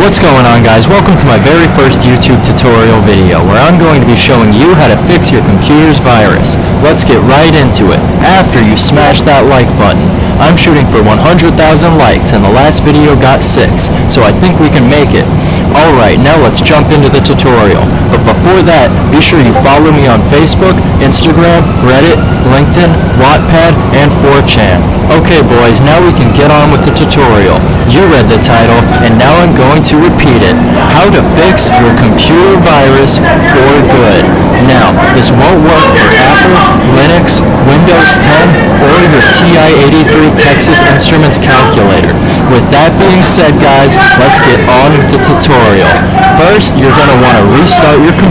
What's going on, guys? Welcome to my very first YouTube tutorial video where I'm going to be showing you how to fix your computer's virus. Let's get right into it. After you smash that like button. I'm shooting for 100,000 likes and the last video got 6, so I think we can make it. Alright, now let's jump into the tutorial. But before that, be sure you follow me on Facebook, Instagram, Reddit, LinkedIn, Wattpad, and 4chan. Okay boys, now we can get on with the tutorial. You read the title, and now I'm going to repeat it. How to fix your computer virus for good. Now, this won't work for Apple, Linux, Windows 10, or your TI-83 Texas Instruments calculator. With that being said, guys, let's get on with the tutorial. First, you're going to want to restart your computer.